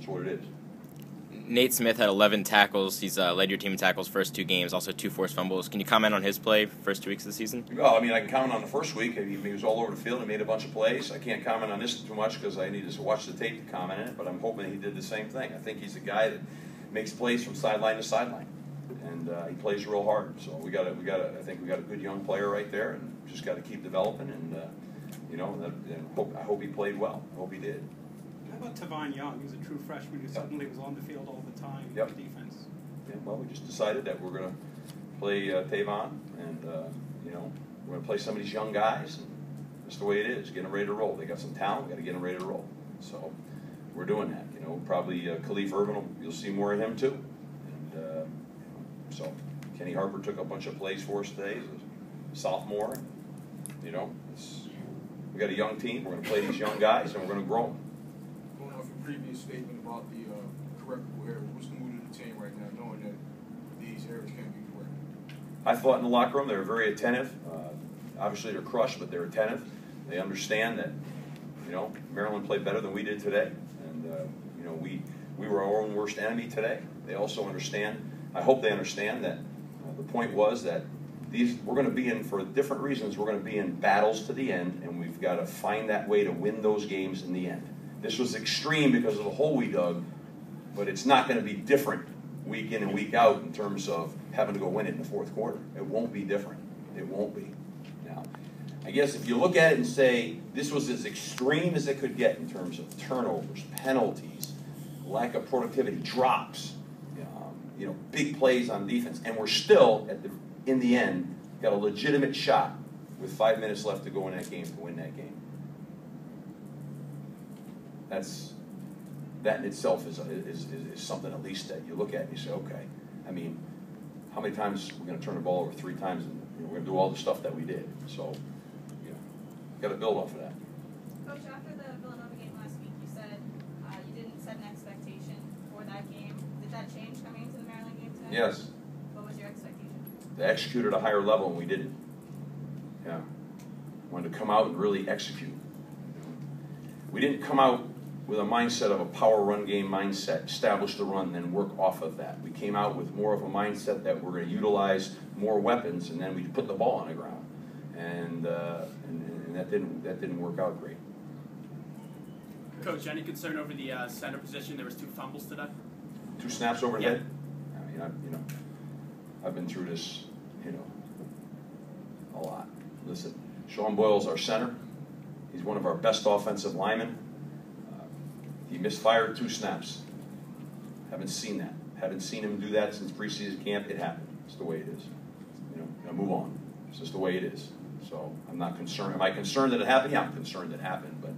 That's what it is. Nate Smith had 11 tackles. He's led your team in tackles first 2 games, also 2 forced fumbles. Can you comment on his play first 2 weeks of the season? Well, I mean, I can comment on the first week. He was all over the field. He made a bunch of plays. I can't comment on this too much because I need to watch the tape to comment on it, but I'm hoping he did the same thing. I think he's a guy that makes plays from sideline to sideline, and he plays real hard. So I think we got a good young player right there, and just got to keep developing. And I hope he played well. I hope he did. How about Tavon Young? He's a true freshman who suddenly was on the field all the time in defense. Yeah, well, we just decided that we're going to play Tavon, and we're going to play some of these young guys. And that's the way it is. Get them ready to roll. They got some talent. We got to get them ready to roll. So we're doing that. Probably Khalif Irvin. You'll see more of him too. And so Kenny Harper took a bunch of plays for us today. He's a sophomore. We got a young team. We're going to play these young guys, and we're going to grow them. Going off your previous statement about the correctable errors, what's the mood of the team right now, knowing that these errors can be corrected? I thought in the locker room they were very attentive. Obviously they're crushed, but they're attentive. They understand that Maryland played better than we did today, and we were our own worst enemy today. They also understand. I hope they understand that the point was that we're going to be in, for different reasons, we're going to be in battles to the end, and we've got to find that way to win those games in the end. This was extreme because of the hole we dug, but it's not going to be different week in and week out in terms of having to go win it in the fourth quarter. It won't be different. It won't be. Now, I guess if you look at it and say this was as extreme as it could get in terms of turnovers, penalties, lack of productivity, drops, big plays on defense, and we're still in the end got a legitimate shot with 5 minutes left to go in that game to win that game. That in itself is something at least that you look at and you say, okay. I mean, how many times we're going to turn the ball over 3 times and we're going to do all the stuff that we did. So, got to build off of that. Coach, after the Villanova game last week, you said you didn't set an expectation for that game. Did that change coming into the Maryland game today? Yes. What was your expectation? They executed at a higher level and we didn't. Yeah. Wanted to come out and really execute. We didn't come out with a mindset of a power run game mindset, establish the run, then work off of that. We came out with more of a mindset that we're going to utilize more weapons, and then we put the ball on the ground, and that didn't work out great. Coach, any concern over the center position? There was 2 fumbles today. 2 snaps over the head. I mean, I've been through this, a lot. Listen, Sean Boyle's our center. He's one of our best offensive linemen. He misfired 2 snaps. Haven't seen that. Haven't seen him do that since preseason camp. It happened. It's the way it is. Move on. It's just the way it is. So I'm not concerned. Am I concerned that it happened? Yeah, I'm concerned it happened. But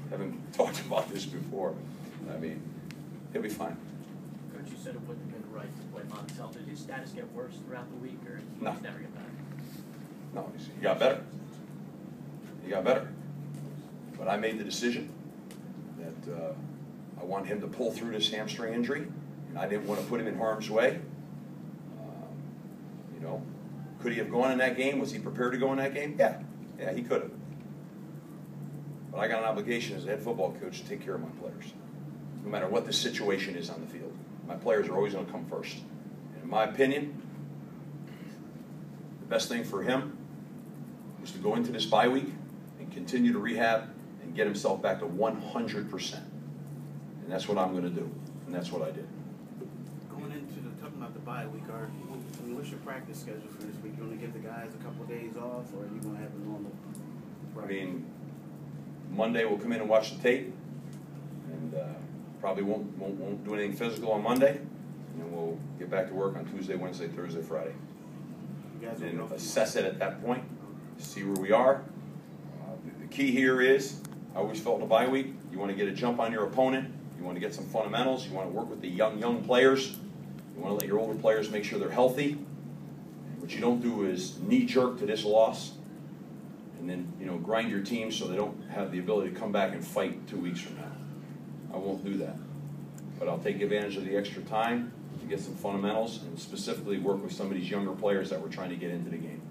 haven't talked about this before. I mean, he'll be fine. Coach, you said it wouldn't have been right to play Monticello. Did his status get worse throughout the week, or did he just never get back? No, he got better. He got better. But I made the decision that I want him to pull through this hamstring injury, and I didn't want to put him in harm's way. Could he have gone in that game? Was he prepared to go in that game? Yeah, he could have. But I got an obligation as a head football coach to take care of my players, no matter what the situation is on the field. My players are always going to come first. And in my opinion, the best thing for him was to go into this bye week and continue to rehab and get himself back to 100%. And that's what I'm going to do, and that's what I did. Going into talking about the bye week, what's your practice schedule for this week? You want to give the guys a couple of days off, or are you going to have a normal practice? I mean, Monday we'll come in and watch the tape, and probably won't do anything physical on Monday, and then we'll get back to work on Tuesday, Wednesday, Thursday, Friday. You guys and assess it at that point, see where we are. The key here is, I always felt in a bye week, you want to get a jump on your opponent, you want to get some fundamentals, you want to work with the young players, you want to let your older players make sure they're healthy. What you don't do is knee-jerk to this loss and then, grind your team so they don't have the ability to come back and fight 2 weeks from now. I won't do that. But I'll take advantage of the extra time to get some fundamentals and specifically work with some of these younger players that we're trying to get into the game.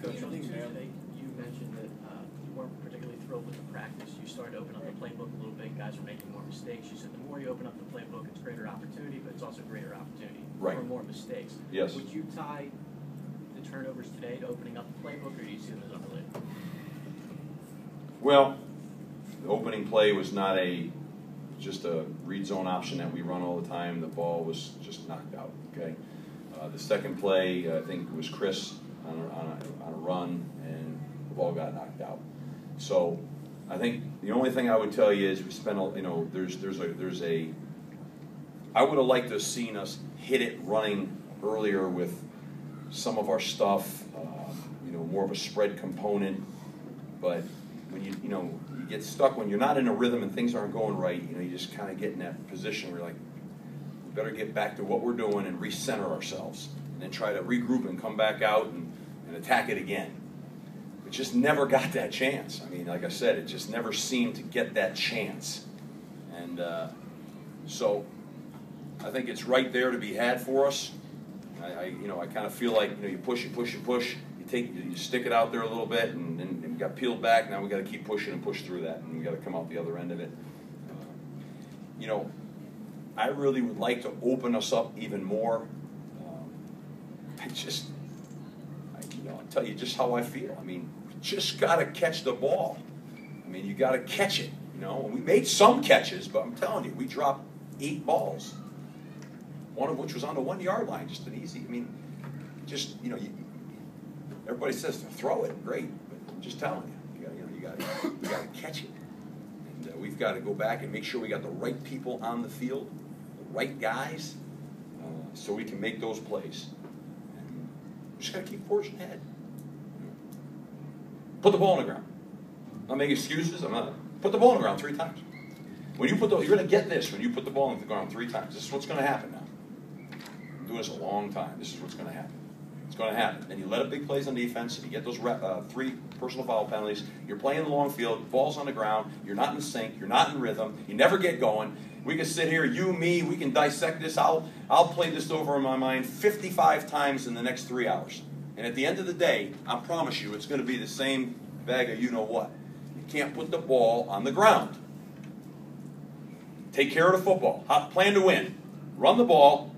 Coach, on Tuesday, you mentioned that you weren't particularly thrilled with the practice you you're starting to open up the playbook a little bit. Guys are making more mistakes. You said the more you open up the playbook, it's greater opportunity, but it's also greater opportunity for more mistakes. Yes. Would you tie the turnovers today to opening up the playbook, or do you see them as unrelated? Well, the opening play was not just a read zone option that we run all the time. The ball was just knocked out. Okay. The second play, I think it was Chris on a run, and the ball got knocked out. So I think the only thing I would tell you is we spent, I would have liked to have seen us hit it running earlier with some of our stuff, more of a spread component. But when you get stuck, when you're not in a rhythm and things aren't going right, you just kind of get in that position where you're like, we better get back to what we're doing and recenter ourselves, and then try to regroup and come back out and attack it again. It just never got that chance. I mean, like I said, it just never seemed to get that chance. And so I think it's right there to be had for us. I kind of feel like, you push, you stick it out there a little bit, and we got peeled back. Now we got to keep pushing and push through that, and we got to come out the other end of it. I really would like to open us up even more. I'll tell you just how I feel. I mean, we just got to catch the ball. I mean, you got to catch it. And we made some catches, but I'm telling you, we dropped 8 balls. One of which was on the 1-yard line, just an easy. I mean, everybody says to throw it, great, but I'm just telling you, you got to catch it, and we've got to go back and make sure we got the right people on the field, the right guys, so we can make those plays. And we just got to keep forging ahead. Put the ball on the ground. I'm not making excuses. I'm not. Put the ball on the ground 3 times. When you you're going to get this when you put the ball on the ground 3 times. This is what's going to happen now. I'm doing this a long time. This is what's going to happen. It's going to happen. Then you let up big plays on defense, and you get those 3 personal foul penalties. You're playing the long field, ball's on the ground. You're not in sync. You're not in rhythm. You never get going. We can sit here, you, me. We can dissect this. I'll play this over in my mind 55 times in the next 3 hours. And at the end of the day, I promise you, it's going to be the same bag of you-know-what. You can't put the ball on the ground. Take care of the football. Plan to win. Run the ball.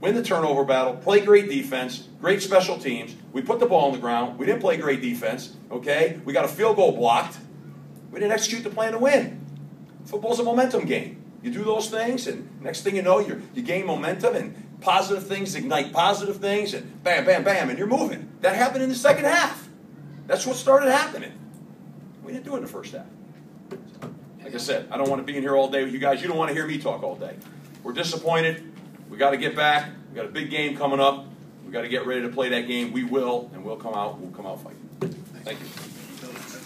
Win the turnover battle. Play great defense. Great special teams. We put the ball on the ground. We didn't play great defense. Okay? We got a field goal blocked. We didn't execute the plan to win. Football's a momentum game. You do those things, and next thing you know, you gain momentum, and positive things ignite positive things, and bam, bam, bam, and you're moving. That happened in the second half. That's what started happening. We didn't do it in the first half. Like I said, I don't want to be in here all day with you guys. You don't want to hear me talk all day. We're disappointed. We got to get back. We got a big game coming up. We got to get ready to play that game. We will, and we'll come out fighting. Thank you.